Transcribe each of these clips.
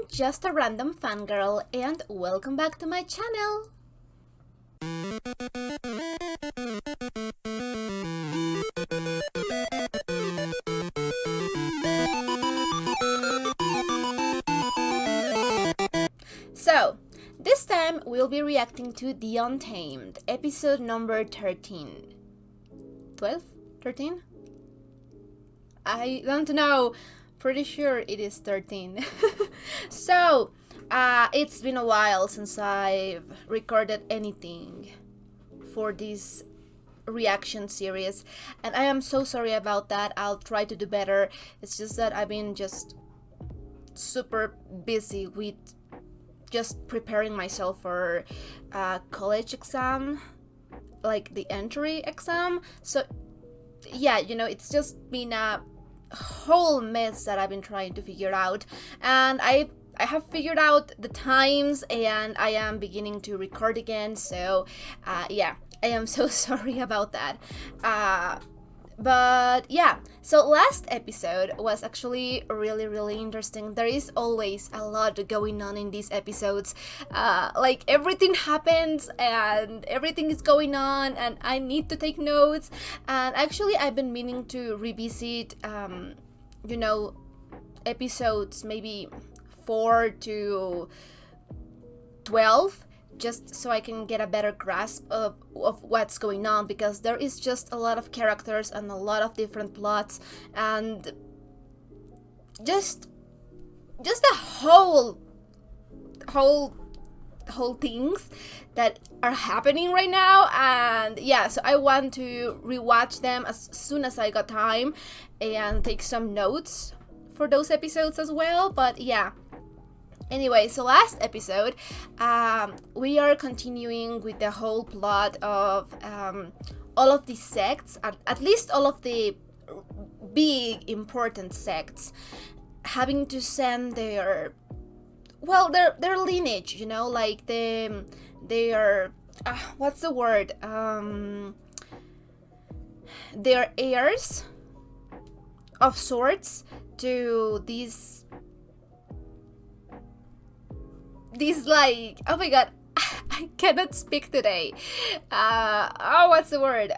just a random fangirl, and welcome back to my channel! So, this time we'll be reacting to The Untamed, episode number 13. 12? 13? I don't know. Pretty sure it is 13. So, it's been a while since I've recorded anything for this reaction series, and I am so sorry about that. I'll try to do better. It's just that I've been just super busy with just preparing myself for a college exam, like the entry exam. So yeah, it's just been a whole mess that I've been trying to figure out, and I have figured out the times and I am beginning to record again. So yeah, I am so sorry about that. But yeah, so last episode was actually really interesting. There is always a lot going on in these episodes. Like everything happens and everything is going on and I need to take notes. And actually I've been meaning to revisit, episodes maybe 4 to 12, just so I can get a better grasp of what's going on, because there is just a lot of characters and a lot of different plots and just a whole things that are happening right now. And yeah, so I want to rewatch them as soon as I got time and take some notes for those episodes as well. But yeah, anyway, so last episode, we are continuing with the whole plot of all of these sects, at least all of the big important sects, having to send their lineage, like their what's the word? Their heirs of sorts to these like, oh my god, I cannot speak today. What's the word?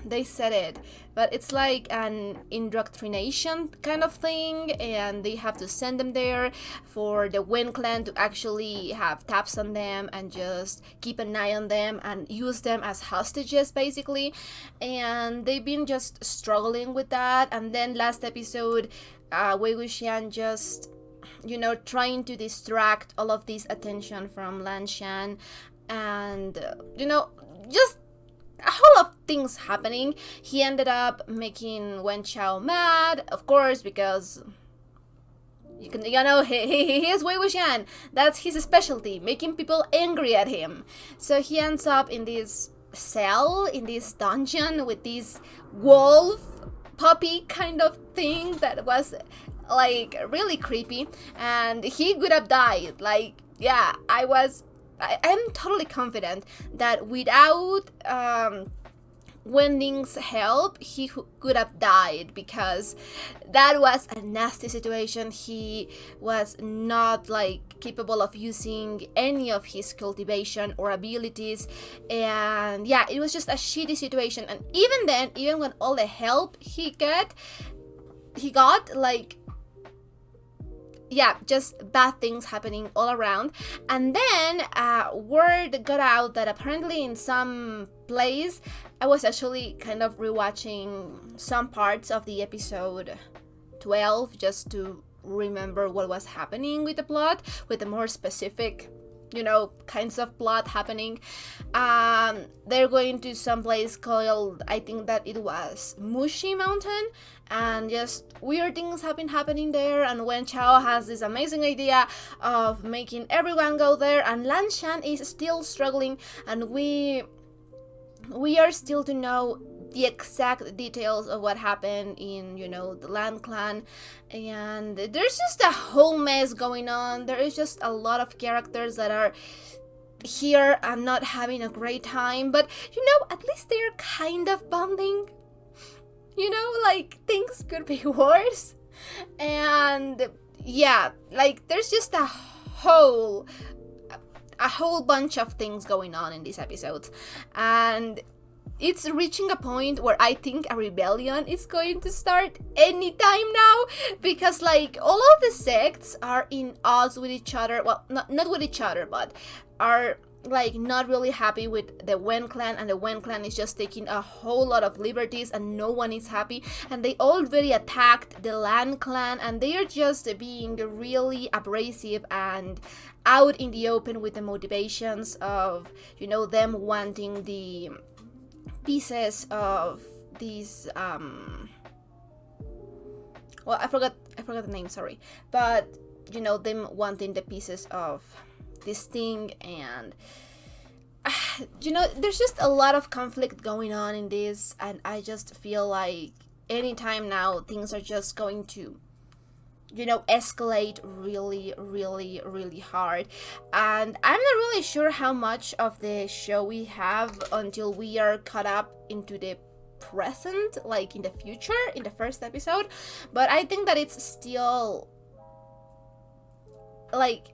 They said it, but it's like an indoctrination kind of thing, and they have to send them there for the Wen clan to actually have taps on them and just keep an eye on them and use them as hostages, basically. And they've been just struggling with that. And then last episode, Wuxian just trying to distract all of this attention from Shan, and just a whole lot of things happening. He ended up making Wen Chao mad, of course, because he is Wuxian. That's his specialty, making people angry at him. So he ends up in this cell, in this dungeon, with this wolf puppy kind of thing that was like really creepy, and he could have died. Like, yeah, I'm totally confident that without Wen Ning's help, he could have died, because that was a nasty situation. He was not like capable of using any of his cultivation or abilities, and yeah, it was just a shitty situation. And even then, even when all the help he got, like, yeah, just bad things happening all around. And then word got out that apparently in some place, I was actually kind of rewatching some parts of the episode 12 just to remember what was happening with the plot, with the more specific kinds of plot happening. They're going to some place called, I think that it was Mushi Mountain, and just weird things have been happening there. And Wen Chao has this amazing idea of making everyone go there, and Shan is still struggling, and we are still to know the exact details of what happened in the Land clan. And there's just a whole mess going on. There is just a lot of characters that are here and not having a great time, but at least they're kind of bonding. Like, things could be worse. And yeah, like there's just a whole bunch of things going on in these episodes, and it's reaching a point where I think a rebellion is going to start anytime now, because like all of the sects are in odds with each other. Well, not with each other, but are like not really happy with the Wen clan, and the Wen clan is just taking a whole lot of liberties and no one is happy, and they already attacked the Lan clan, and they are just being really abrasive and out in the open with the motivations of, you know, them wanting the pieces of these well, I forgot the name, sorry, but you know, them wanting the pieces of this thing, and you know, there's just a lot of conflict going on in this, and I just feel like anytime now things are just going to, you know, escalate really, really, really hard. And I'm not really sure how much of the show we have until we are caught up into the present, like in the future, in the first episode, but I think that it's still like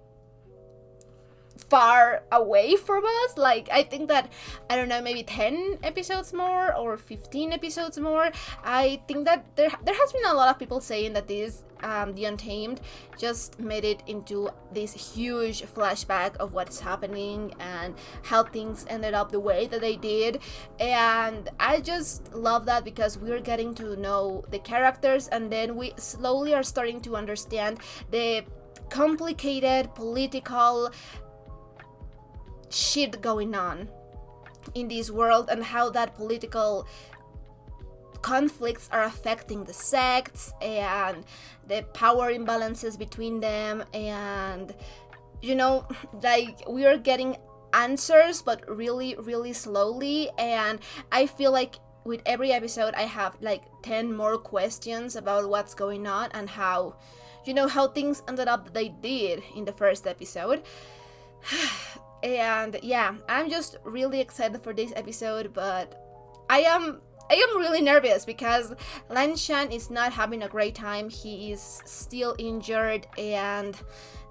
far away from us. Like, I think that, I don't know, maybe 10 episodes more or 15 episodes more. I think that there has been a lot of people saying that this the Untamed just made it into this huge flashback of what's happening and how things ended up the way that they did, and I just love that, because we're getting to know the characters, and then we slowly are starting to understand the complicated political shit going on in this world, and how that political conflicts are affecting the sects and the power imbalances between them. And you know, like, we are getting answers, but really, really slowly, and I feel like with every episode I have like 10 more questions about what's going on and how, you know, how things ended up they did in the first episode. And yeah, I'm just really excited for this episode, but I am really nervous because Lan Shan is not having a great time. He is still injured, and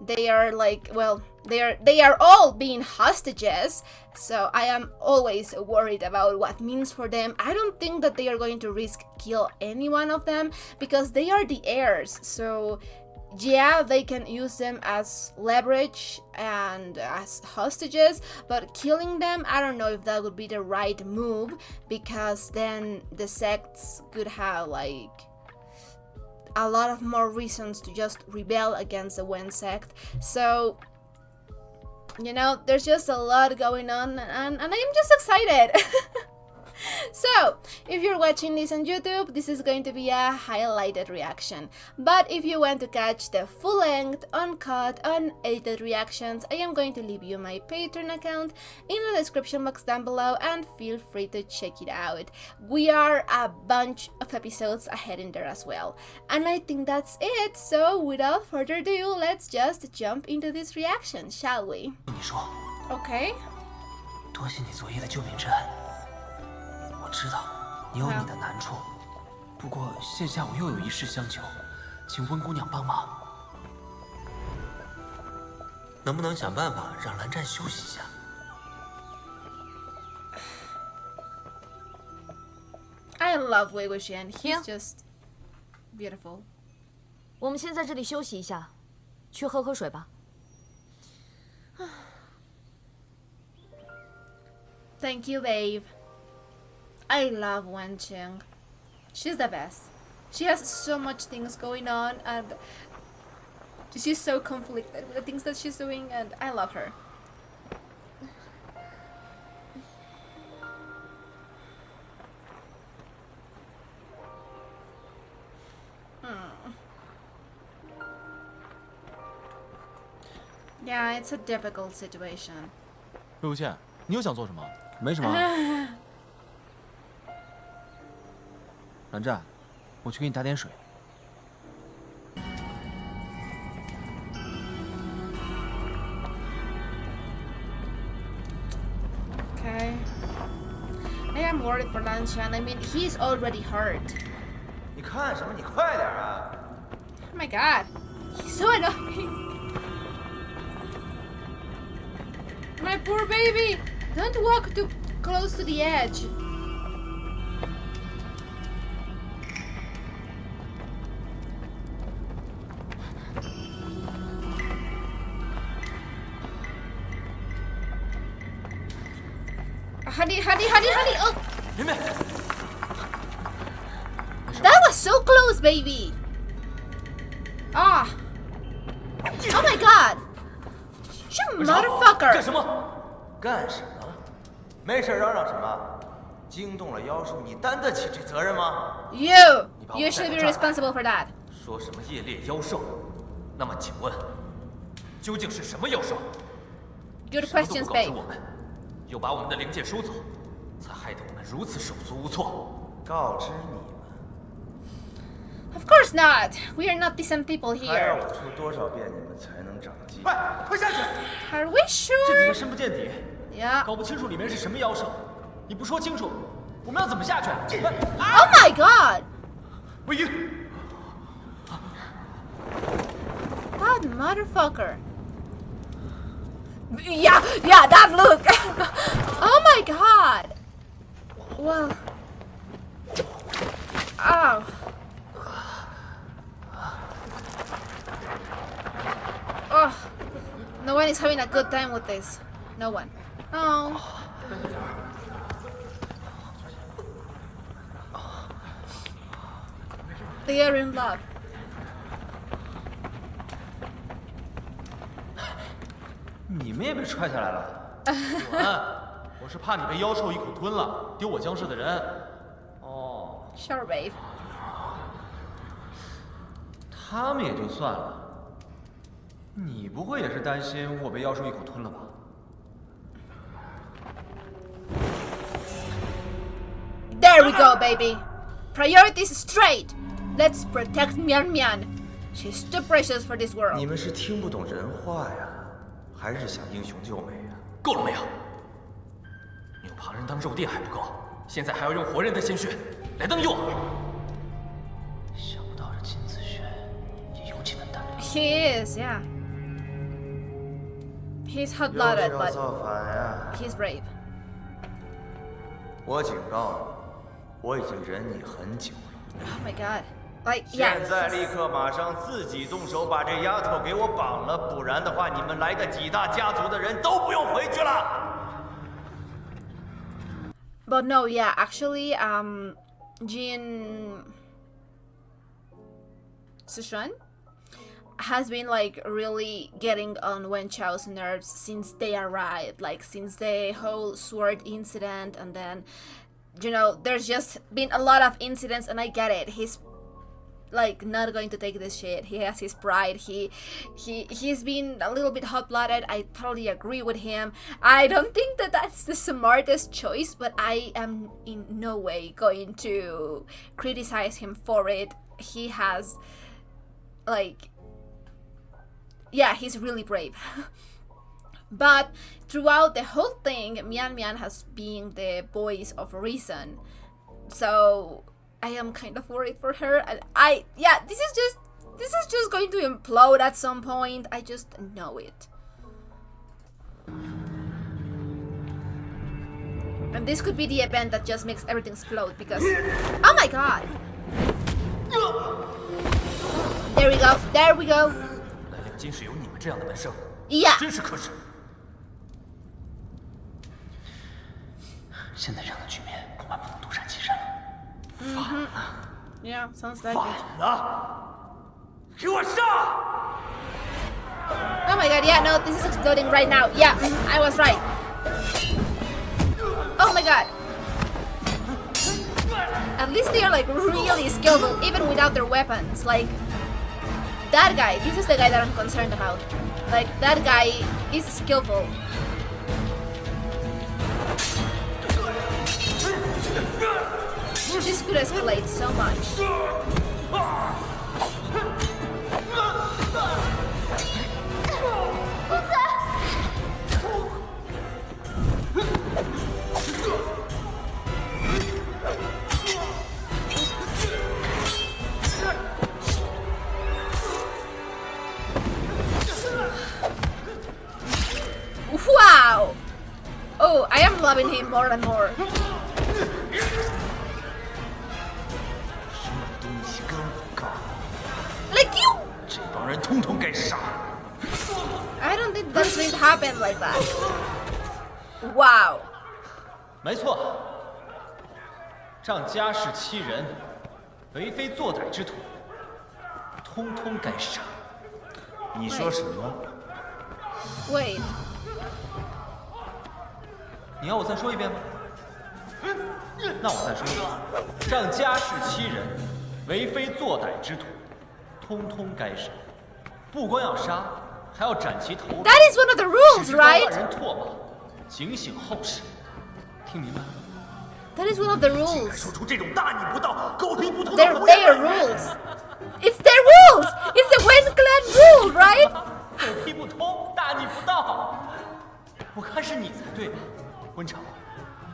they are like, well, they are all being hostages, so I am always worried about what it means for them. I don't think that they are going to risk kill any one of them, because they are the heirs, so yeah, they can use them as leverage and as hostages, but killing them, I don't know if that would be the right move, because then the sects could have like a lot of more reasons to just rebel against the Wen sect. So, you know, there's just a lot going on, and I'm just excited. So, if you're watching this on YouTube, this is going to be a highlighted reaction. But if you want to catch the full-length, uncut, unedited reactions, I am going to leave you my Patreon account in the description box down below, and feel free to check it out. We are a bunch of episodes ahead in there as well. And I think that's it, so without further ado, let's just jump into this reaction, shall we? Okay. 我知道你有你的难处，不过现下我又有一事相求，请温姑娘帮忙。能不能想办法让蓝湛休息一下？ I love Wuxian. He's just beautiful. 我们先在这里休息一下，去喝水吧。Thank you, babe. I love Wen Ning. She's the best. She has so much things going on, and she's so conflicted with the things that she's doing, and I love her. Yeah, it's a difficult situation. 魏无羡，你又想做什么？没什么。蓝湛，我去给你打点水。Okay. I am worried for Lan Shan. I mean, he's already hurt. 你看什么？你快点啊！ Oh my god. He's so annoying. My poor baby. Don't walk too close to the edge. Honey. Oh, 明明， that was so close, baby. Ah. Oh my god. You 干 motherfucker. 什么？ 干什么？没事嚷嚷什么？惊动了妖兽，你担得起这责任吗？ You should be responsible for that. 说什么夜猎妖兽？那么请问，究竟是什么妖兽？ Good 什么都 questions, 不告知 babe. 我们，又把我们的灵剑收走，才害得我们如此手足无措。告知你们， Of course not. We are not decent people 还要 here. 我说多少遍你们才能长记？ 喂，快下去！ Are we 这里 sure? 面深不见底， Yeah. 搞不清楚里面是什么妖兽。你不说清楚，我们要怎么下去？ Oh my god. 魏玉， That motherfucker. Yeah, that look. Oh my god. Well. Oh. Oh. No one is having a good time with this. No one. Oh. They are in love. 你们也被踹下来了。文，我是怕你被妖兽一口吞了，丢我江氏的人。哦， Sure, babe. 他们也就算了，你不会也是担心我被妖兽一口吞了吧？ There we go, baby. Priorities straight. Let's protect Mian Mian. She's too precious for this world. 你们是听不懂人话呀，还是想英雄救美呀？够了没有？你用旁人当肉垫还不够，现在还要用活人的鲜血来当诱饵。想不到这金子轩也有几分胆量。 He is, yeah. He's 又 hot-blooded, 是要 but 造反呀！ he's brave. 我警告你，我已经忍你很久了。 Oh my god. Like, 现在 yeah. 立刻马上自己动手把这丫头给我绑了，不然的话，你们来的几大家族的人都不用回去了。 But no, yeah, actually, Jin Zhan has been like really getting on Wen Chao's nerves since they arrived, like since the whole sword incident, and then, you know, there's just been a lot of incidents, and I get it. He's like not going to take this shit. He has his pride. He's been a little bit hot-blooded. I totally agree with him. I don't think that that's the smartest choice, but I am in no way going to criticize him for it. He has, like, yeah, he's really brave. But throughout the whole thing, Mian Mian has been the voice of reason. So I am kind of worried for her. And this is just going to implode at some point. I just know it. And this could be the event that just makes everything explode because, oh my god! There we go. There we go. 来两金是有你们这样的门生， Yeah. 真是可耻。 现在这样的局面恐怕不能独善其身了。 Yeah, sounds like 反 it. 了，给我上！ Oh my god, yeah, no, this is exploding right now. Yeah, I was right. Oh my god. At least they are like really skillful, even without their weapons. Like, that guy, this is the guy that I'm concerned about. Like, that guy is skillful. This could escalate so much. loving him more and more. 什么东西跟我干？ Like you! 这帮人通通该杀！ I don't think that's going to happen like that. Wow. 没错，仗家世欺人，为非作歹之徒，通通该杀。你说什么？ Wait. 你要我再说一遍吗？那我再说一遍：仗家世欺人，为非作歹之徒，通通该杀。不光要杀，还要斩其头颅， That is one of the rules, 使之万 right? 人唾骂，警醒后世。听明白？ That is one of the rules. 说出这种大逆不道、狗屁不通的 They're 胡 their 言！ rules. It's their rules. It's the Wen clan rule, right? 狗屁不通，大逆不道。我看是你才对吧，温长？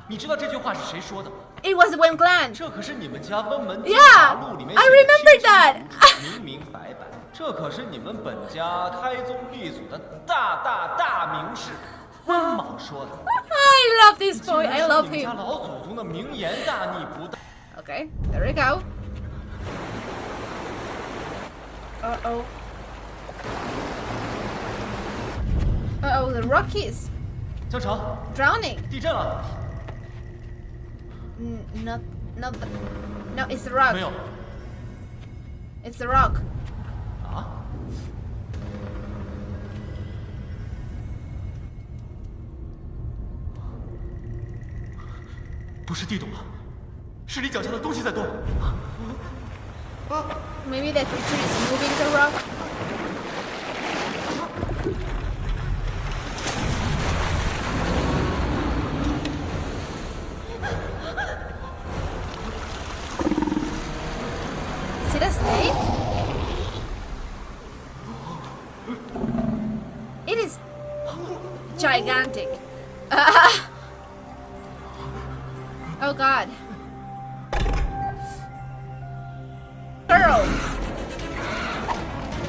你知道这句话是谁说的吗？ It was the Wen clan. 这可是你们家温门 Yeah, 录里面 I 写的 remember 清 that. 清楚楚明明白白。这可是你们本家开宗立祖的大名士温莽说的。 I love this boy. I 竟然 love 是你们家 him. 老祖宗的名言大逆不道。 Okay, there we go. Uh-oh. Uh-oh, the Rockies 江城， drowning. 地震了。 Not the... No, it's the rock. 没有 It's the rock. 啊？不是地动了，是你脚下的东西在动。 Maybe that creature is moving the rock. Is it a snake? It is gigantic. Oh god. Girl.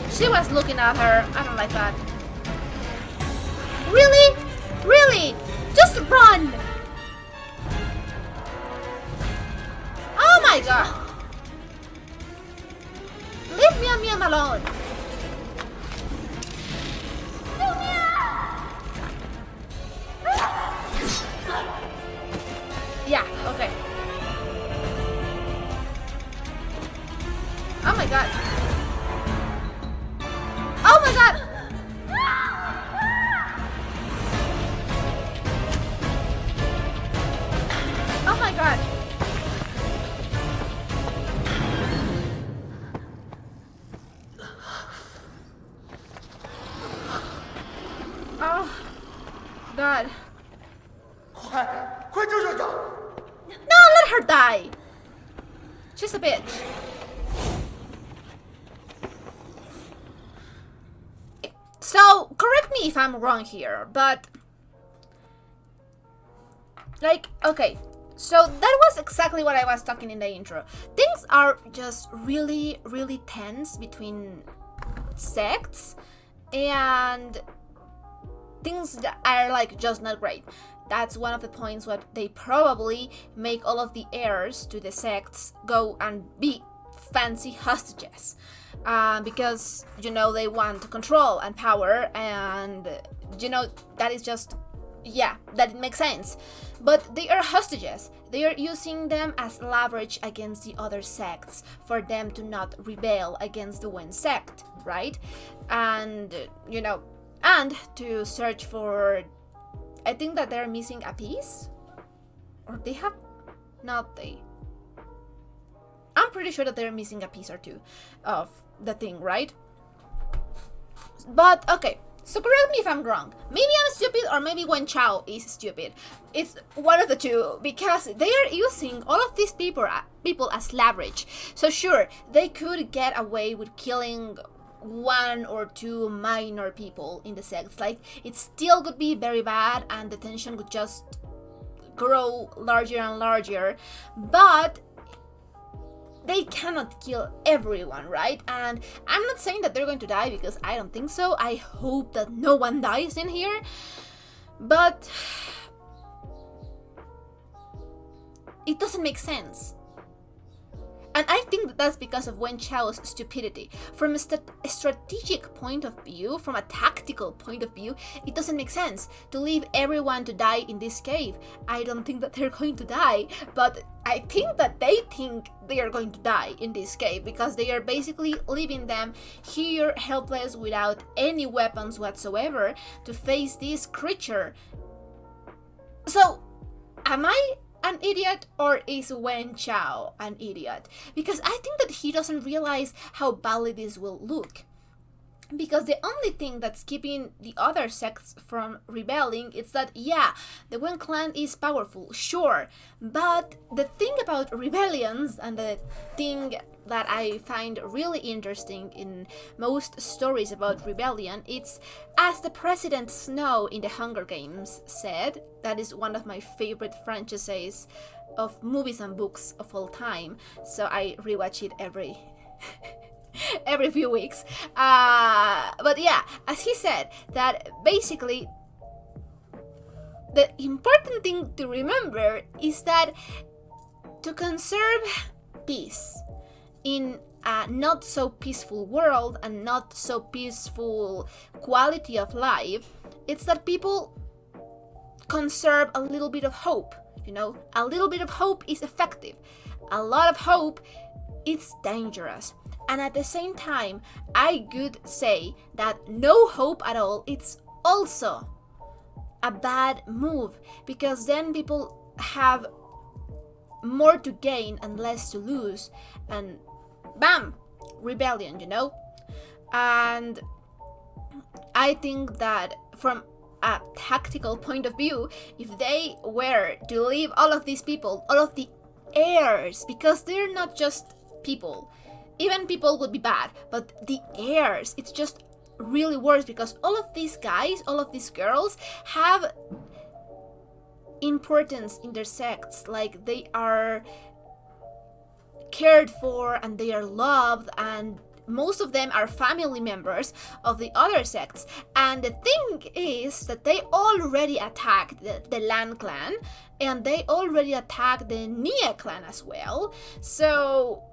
She was looking at her. I don't like that. Really? Really? Just run! Oh my god. Leave me alone. Yeah, okay. Oh my god. Oh my god! Oh my god. Oh god. 快救救他！ No, let her die. She's a bitch. So, correct me if I'm wrong here, but like, okay, so that was exactly what I was talking in the intro. Things are just really, really tense between sects, and things that are like just not great. That's one of the points where they probably make all of the heirs to the sects go and be fancy hostages. Because, you know, they want control and power, and, you know, that is just, yeah, that makes sense. But they are hostages. They are using them as leverage against the other sects for them to not rebel against the Wen sect, right? And, you know, and to search for, I think that they're missing a piece? Or they have, not they. I'm pretty sure that they're missing a piece or two of the thing, right? But, okay, so correct me if I'm wrong. Maybe I'm stupid, or maybe Wen Chao is stupid. It's one of the two, because they are using all of these people as leverage. So sure, they could get away with killing one or two minor people in the sects. Like, it still could be very bad, and the tension would just grow larger and larger. But they cannot kill everyone, right? And I'm not saying that they're going to die, because I don't think so. I hope that no one dies in here. But it doesn't make sense. And I think that that's because of Wen Chao's stupidity. From a strategic point of view, from a tactical point of view, it doesn't make sense to leave everyone to die in this cave. I don't think that they're going to die, but I think that they think they are going to die in this cave because they are basically leaving them here helpless without any weapons whatsoever to face this creature. So, am I an idiot, or is Wen Chao an idiot? Because I think that he doesn't realize how badly this will look. Because the only thing that's keeping the other sects from rebelling is that, yeah, the Wen clan is powerful, sure, but the thing about rebellions, and the thing that I find really interesting in most stories about rebellion, it's, as the President Snow in the Hunger Games said, that is one of my favorite franchises of movies and books of all time, so I rewatch it every few weeks. But yeah, as he said, that basically the important thing to remember is that to conserve peace in a not so peaceful world and not so peaceful quality of life, it's that people conserve a little bit of hope. You know, a little bit of hope is effective. A lot of hope is dangerous. And at the same time, I could say that no hope at all, it's also a bad move, because then people have more to gain and less to lose, and bam, rebellion, you know? And I think that from a tactical point of view, if they were to leave all of these people, all of the heirs, because they're not just people, even people would be bad, but the heirs, it's just really worse, because all of these guys, all of these girls have importance in their sects. Like, they are cared for and they are loved, and most of them are family members of the other sects. And the thing is that they already attacked the Lan clan, and they already attacked the Nia clan as well. So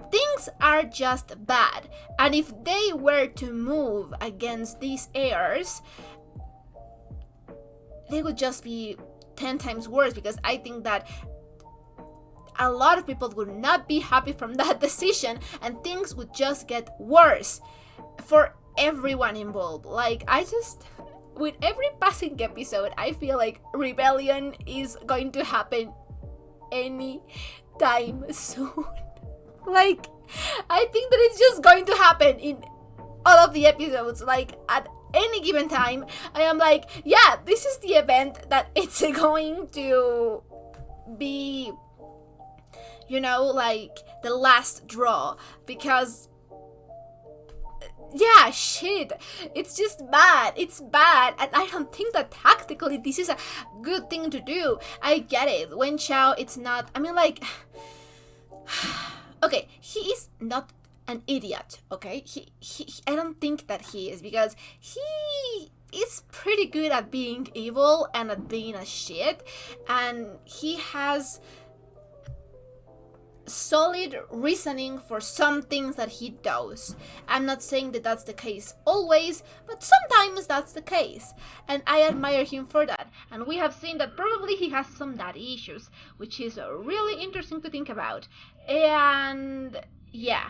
things are just bad, and if they were to move against these heirs, they would just be 10 times worse, because I think that a lot of people would not be happy from that decision, and things would just get worse for everyone involved. Like, with every passing episode, I feel like rebellion is going to happen any time soon. Like, I think that it's just going to happen in all of the episodes. Like, at any given time, I am like, yeah, this is the event that it's going to be, you know, like the last draw. Because, yeah, shit, it's just bad. It's bad, and I don't think that tactically this is a good thing to do. I get it. Wen Chao, it's not, I mean, like, okay, he is not an idiot, okay? He I don't think that he is, because he is pretty good at being evil and at being a shit, and he has solid reasoning for some things that he does. I'm not saying that that's the case always, but sometimes that's the case, and I admire him for that. And we have seen that probably he has some daddy issues, which is really interesting to think about. And yeah,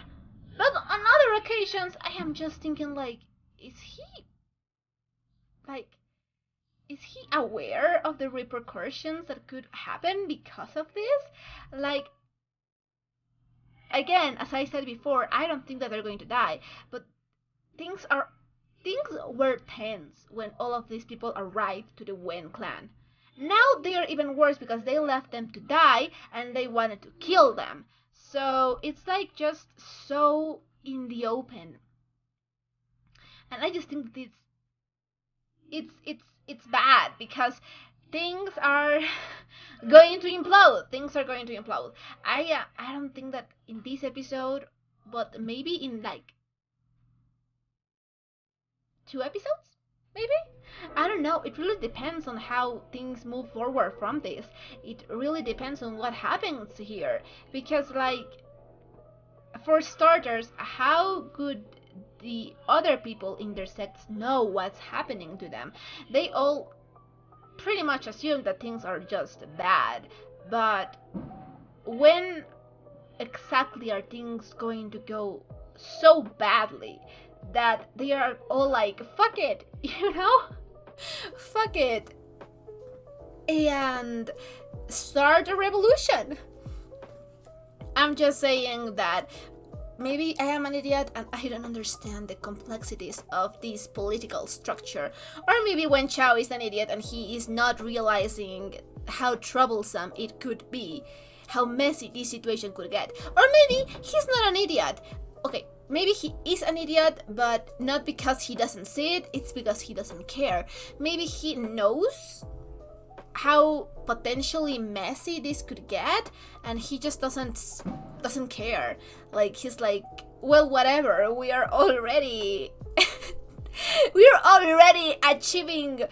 but on other occasions I am just thinking, like, is he aware of the repercussions that could happen because of this? Like, again, as I said before, I don't think that they're going to die, but things were tense when all of these people arrived to the Wen clan. Now they are even worse, because they left them to die and they wanted to kill them. So it's like just so in the open. And I just think that it's bad, because things are going to implode. Things are going to implode. I don't think that in this episode, but maybe in like 2 episodes, maybe? I don't know. It really depends on how things move forward from this. It really depends on what happens here. Because, like, for starters, how could the other people in their sects know what's happening to them? They all pretty much assume that things are just bad. But when exactly are things going to go so badly that they are all like, fuck it, you know? Fuck it. And start a revolution. I'm just saying that maybe I am an idiot and I don't understand the complexities of this political structure. Or maybe Wen Chao is an idiot and he is not realizing how troublesome it could be, how messy this situation could get. Or maybe he's not an idiot. Okay, maybe he is an idiot, but not because he doesn't see it, it's because he doesn't care. Maybe he knows how potentially messy this could get, and he just doesn't care. Like, he's like, well, whatever, we are already achieving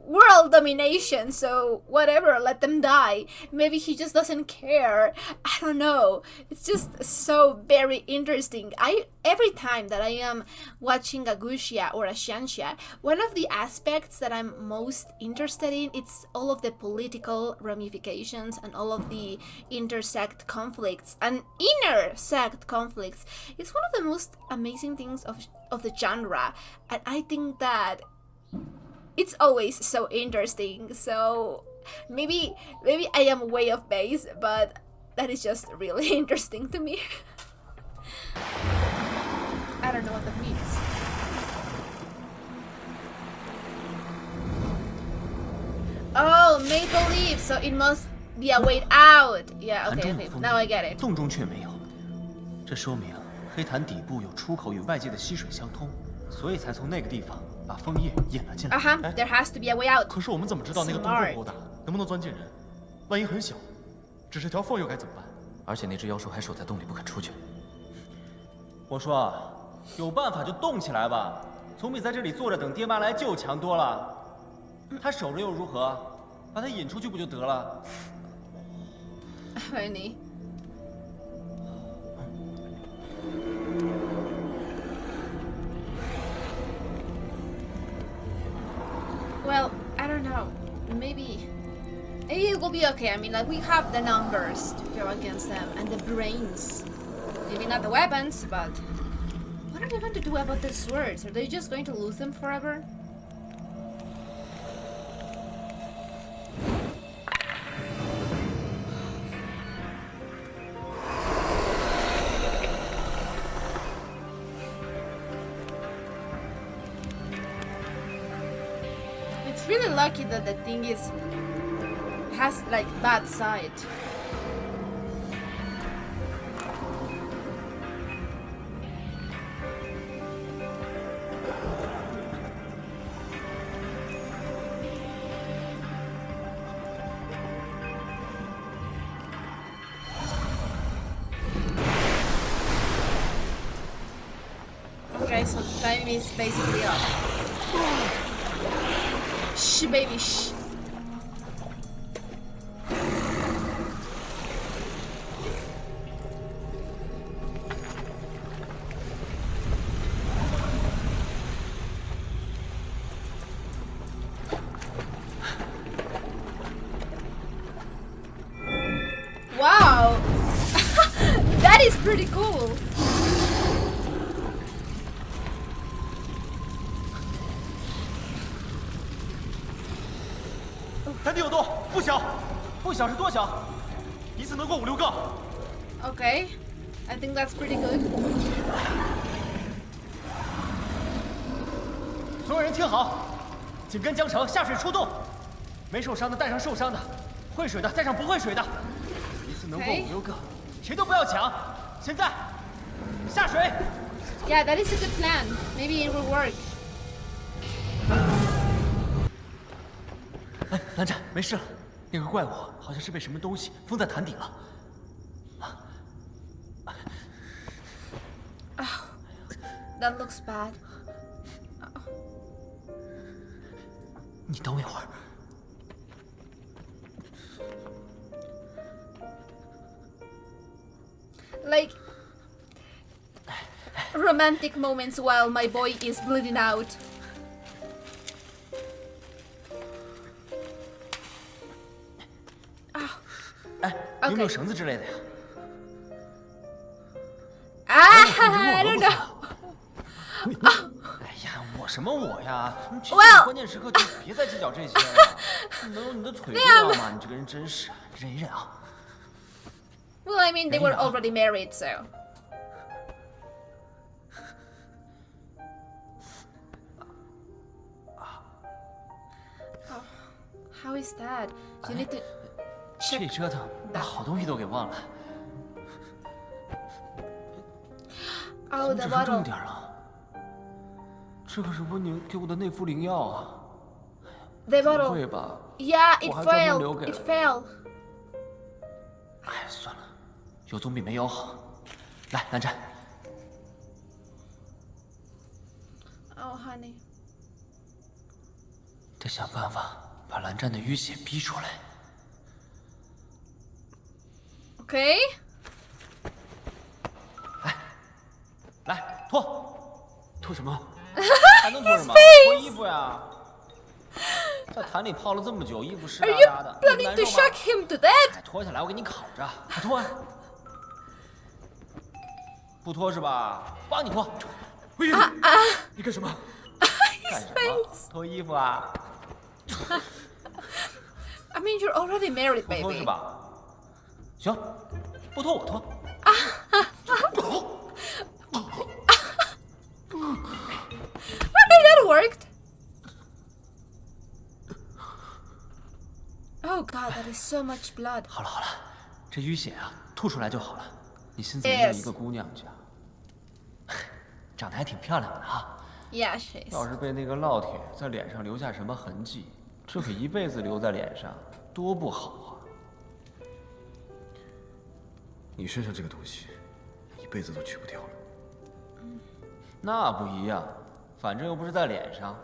world domination, so whatever, let them die. Maybe he just doesn't care. I don't know. It's just so very interesting. Every time that I am watching a Wuxia or a Xianxia, one of the aspects that I'm most interested in, it's all of the political ramifications and all of the intersect conflicts and inner-sect conflicts. It's one of the most amazing things of the genre, and I think that it's always so interesting. So maybe I am way off base, but that is just really interesting to me. I don't know what that means. Oh, maple leaf, so it must be a way out. Yeah, okay, now I get it. 洞中却没有，这说明黑潭底部有出口与外界的溪水相通，所以才从那个地方把枫叶引了进来。There has to be a way out. 可是我们怎么知道那个洞够大，能不能钻进人？万一很小，只是条缝又该怎么办？而且那只妖兽还守在洞里不肯出去。我说，有办法就动起来吧，总比在这里坐着等爹妈来救强多了。他守着又如何？把他引出去不就得了Funny. Well, I don't know. Maybe it will be okay. I mean, like, we have the numbers to go against them and the brains. Maybe not the weapons, but what are they going to do about the swords? Are they just going to lose them forever? It's really lucky that the thing has like bad sight. Okay, so time is basically up. Shh, baby, shh. Wow, that is pretty cool. 潭底有洞，不小，不小是多小？一次能过5、6个。Okay, I think that's pretty good. 所有人听好，紧跟江城下水出洞，没受伤的带上受伤的，会水的带上不会水的，一次能过5、6个，谁都不要抢。现在下水。Yeah, that is a good plan. Maybe it will work. 哎，蓝湛，没事了。那个怪物好像是被什么东西封在潭底了。Oh, that looks bad. 你等我一会儿。 Like romantic moments while my boy is bleeding out. 哎，有没有绳子之类的呀？ I don't know. 哎呀，我什么我呀？你去 Well 关键时刻就别再计较这些了。能有你的腿重要吗？你这个人真是，忍一忍啊。 Well, I mean, they were already married, so. Oh, how is that? You need to 这 check. 折腾把好东西都给忘了。 Oh, 怎 the 么只剩这么 bottle. 点了？这可是温宁给我的内服灵药啊！ The 不 bottle. 会吧？ Yeah, it 我还专门 fell. 留给 It 了。 fell. 哎，算了，有总比没有好。来，蓝湛， Oh, honey. 得想办法把蓝湛的淤血逼出来。 Okay. 来，脱，脱什么？还能脱什么？脱衣服呀！在潭里泡了这么久，衣服湿 Are 哒 you 哒的， planning to shock him to death? 哎，脱下来，我给你烤着。快脱啊！不脱是吧？帮你脱。魏玉，你干什么？干什么？脱衣服啊？ I mean, you're already married, 不脱是 baby. 吧？行，不脱我脱。 Okay, that worked. Oh god, that is so much blood. 好了好了，这淤血啊，吐出来就好了。你心怎么就一个姑娘家？长得还挺漂亮的哈。 Yeah, she is. 要是被那个烙铁在脸上留下什么痕迹，这可一辈子留在脸上，多不好啊！你身上这个东西，一辈子都去不掉了。那不一样，反正又不是在脸上，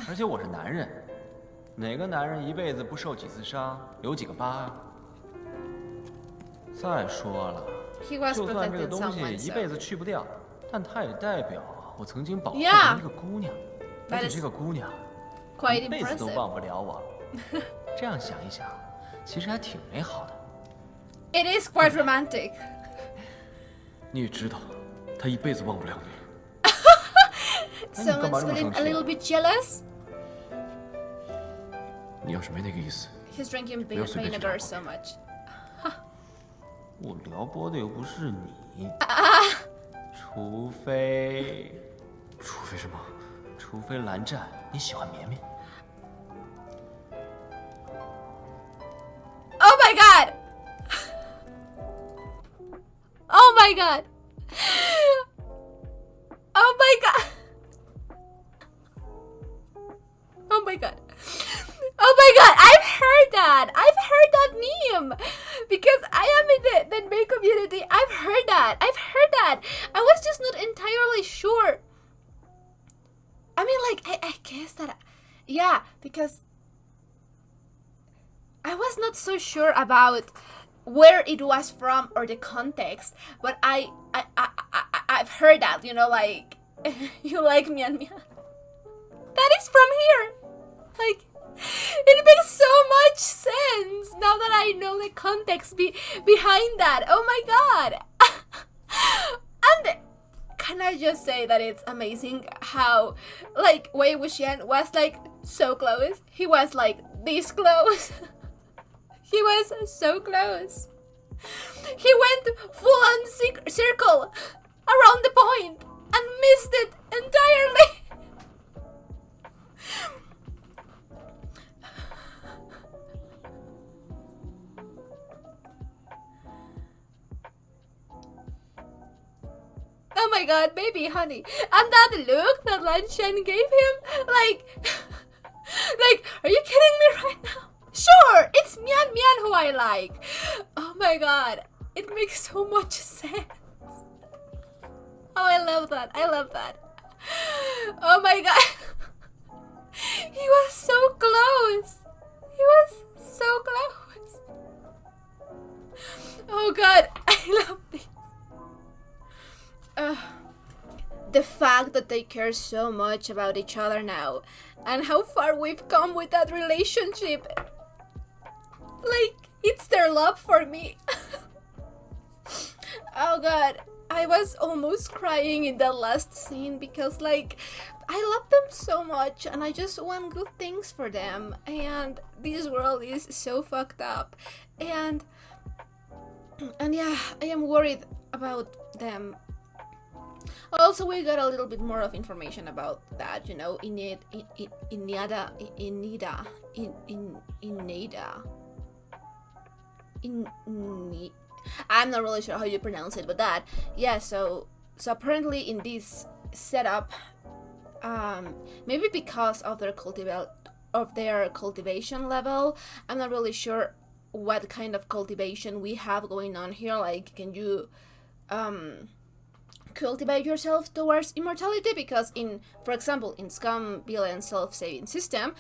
而且我是男人，哪个男人一辈子不受几次伤，留几个疤啊？再说了， He was 就算这个 protecting 东西 someone, 一 so. 辈子去不掉，但它也代表我曾经保护 Yeah. 过一个姑娘， That 而且 is 这个姑娘 Quite 一辈子都 impressive. 忘不了我。这样想一想，其实还挺美好的。 It is quite romantic. 你也知道，他一辈子忘不了你。 Someone's feeling a little bit jealous. 你要是没那个意思， He's drinking 不要随便去找 vinegar 我。 so much. 我撩拨的又不是你，除非什么？除非蓝湛你喜欢绵绵。 Oh my god! Oh my god! Oh my god! Oh my god! Oh my god! I've heard that! I've heard that meme! Because I am in the Danmei community. I've heard that! I've heard that! I was just not entirely sure. I mean, like, I guess that... Yeah, because... I was not so sure about where it was from or the context, but I've heard that, you know, like, you like Mian Mian. That is from here. Like, it makes so much sense now that I know the context behind that. Oh my god. And can I just say that it's amazing how, like, Wei Wuxian was, like, so close. He was, like, this close. He was so close. He went full on circle around the point and missed it entirely. Oh my god, baby, honey. And that look that Lan Shen gave him, like, are you kidding me right now? Sure, it's Mian Mian who I like. Oh my god, it makes so much sense. Oh, I love that. I love that. Oh my god. He He was so close. He was so close. Oh god, I love this. The fact that they care so much about each other now, and how far we've come with that relationship. Like, it's their love for me. Oh god, I was almost crying in that last scene because, like, I love them so much and I just want good things for them, and this world is so fucked up, and yeah, I am worried about them. Also, we got a little bit more of information about that, you know, I'm not really sure how you pronounce it, but that, yeah, so apparently in this setup, maybe because of their cultivation level, I'm not really sure what kind of cultivation we have going on here. Like, can you cultivate yourself towards immortality? Because in, for example, in Scum Villain self-saving system,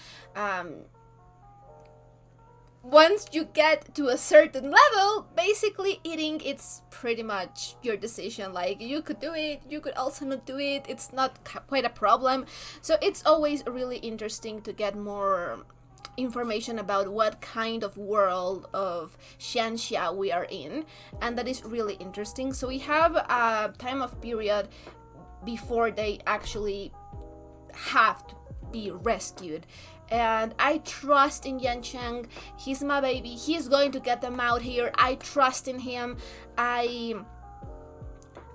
once you get to a certain level, basically eating, it's pretty much your decision. Like, you could do it, you could also not do it, it's not quite a problem. So it's always really interesting to get more information about what kind of world of Xianxia we are in, and that is really interesting. So we have a time of period before they actually have to be rescued, and I trust in Yancheng. He's my baby, he's going to get them out here. I trust in him. And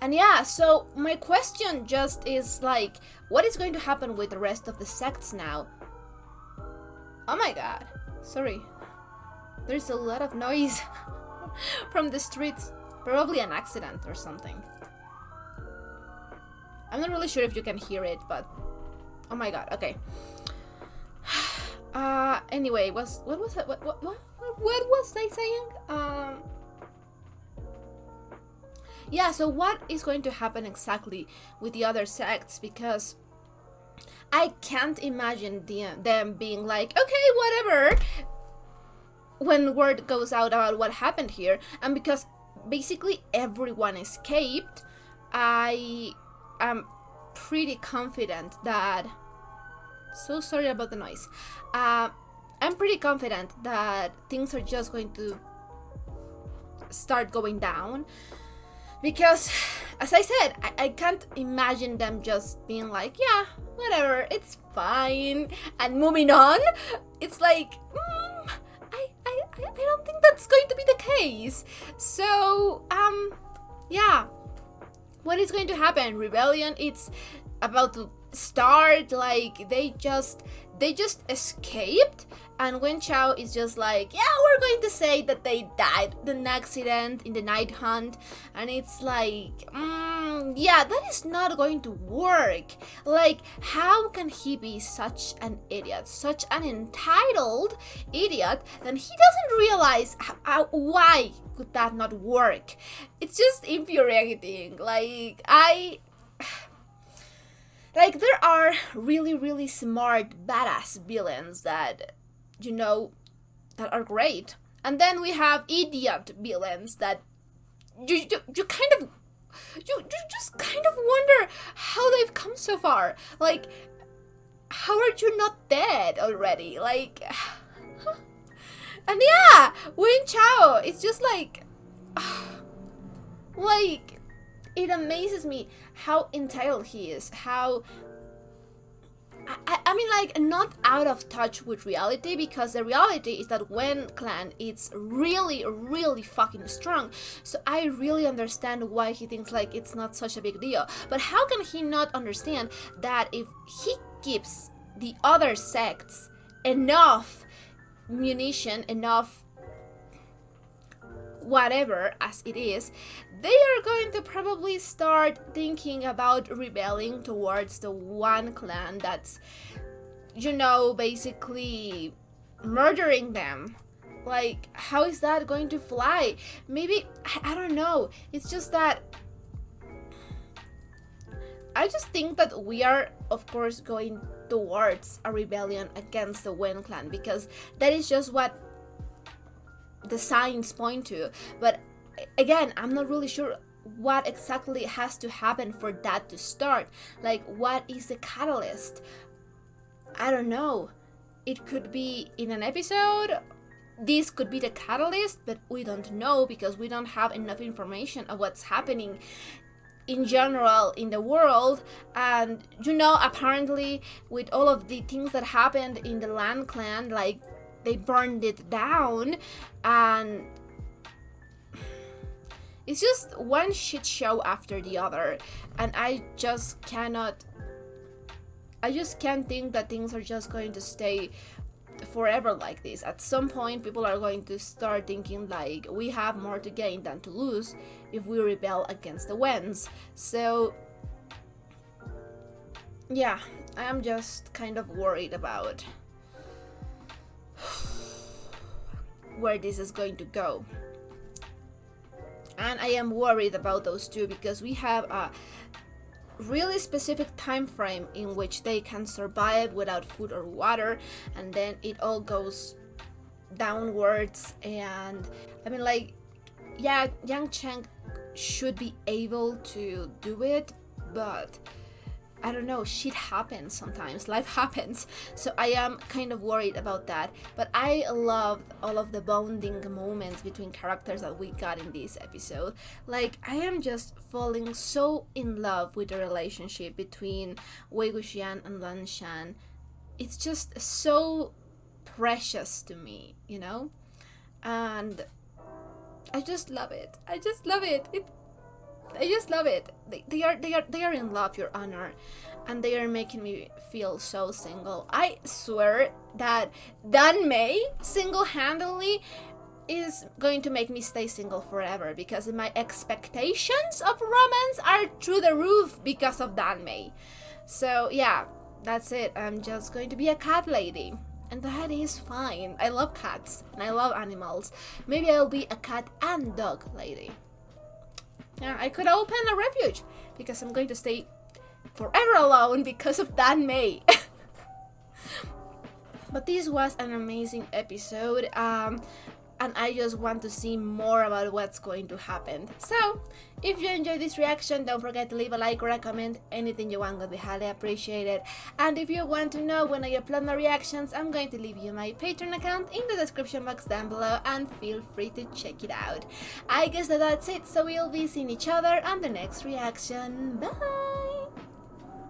yeah, so my question just is like, what is going to happen with the rest of the sects now? Oh my god, sorry, there's a lot of noise from the streets, probably an accident or something. I'm not really sure if you can hear it, but oh my god, okay. Anyway, what was I saying? Yeah, so what is going to happen exactly with the other sects? Because I can't imagine them being like, okay, whatever, when word goes out about what happened here. And because basically everyone escaped, I am pretty confident that... So sorry about the noise. I'm pretty confident that things are just going to start going down. Because, as I said, I can't imagine them just being like, yeah, whatever, it's fine, and moving on. It's like, I don't think that's going to be the case. So, yeah. What is going to happen? Rebellion, it's about to start. Like, they just escaped, and Wen Chao is just like, yeah, we're going to say that they died in an accident in the night hunt. And it's like, yeah, that is not going to work. Like, how can he be such an idiot, such an entitled idiot, that he doesn't realize why could that not work? It's just infuriating. Like, there are really, really smart, badass villains that, you know, that are great. And then we have idiot villains that you kind of, you just kind of wonder how they've come so far. Like, how are you not dead already? Like, and yeah, Wen Chao, it's just like, it amazes me how entitled he is, how I mean, like, not out of touch with reality, because the reality is that Wen clan is really, really fucking strong. So I really understand why he thinks like it's not such a big deal. But how can he not understand that if he gives the other sects enough munition, enough whatever as it is, they are going to probably start thinking about rebelling towards the one clan that's, you know, basically murdering them. Like, how is that going to fly? Maybe, I don't know, it's just that I just think that we are, of course, going towards a rebellion against the Wen clan, because that is just what the signs point to. But again, I'm not really sure what exactly has to happen for that to start. Like, what is the catalyst? I don't know. It could be in an episode. This could be the catalyst, but we don't know because we don't have enough information of what's happening in general in the world. And you know, apparently with all of the things that happened in the Lan clan, like they burned it down, and it's just one shit show after the other, and I just can't think that things are just going to stay forever like this. At some point, people are going to start thinking like, we have more to gain than to lose if we rebel against the Wens. So yeah, I'm just kind of worried about where this is going to go. And I am worried about those two because we have a really specific time frame in which they can survive without food or water, and then it all goes downwards. And I mean, like, yeah, Yang Cheng should be able to do it, but I don't know, shit happens sometimes, life happens, so I am kind of worried about that. But I loved all of the bonding moments between characters that we got in this episode. Like, I am just falling so in love with the relationship between Wuxian and Lan Shan. It's just so precious to me, you know? And I just love it. I just love it. I just love it. They are in love, Your Honor, and they are making me feel so single. I swear that Danmei single-handedly is going to make me stay single forever, because my expectations of romance are through the roof because of Danmei. So yeah, that's it. I'm just going to be a cat lady, and that is fine. I love cats and I love animals. Maybe I'll be a cat and dog lady. Yeah, I could open a refuge because I'm going to stay forever alone because of Danmei. But this was an amazing episode, and I just want to see more about what's going to happen. So, if you enjoyed this reaction, don't forget to leave a like or a comment. Anything you want would be highly appreciated. And if you want to know when I upload my reactions, I'm going to leave you my Patreon account in the description box down below, and feel free to check it out. I guess that's it, so we'll be seeing each other on the next reaction. Bye!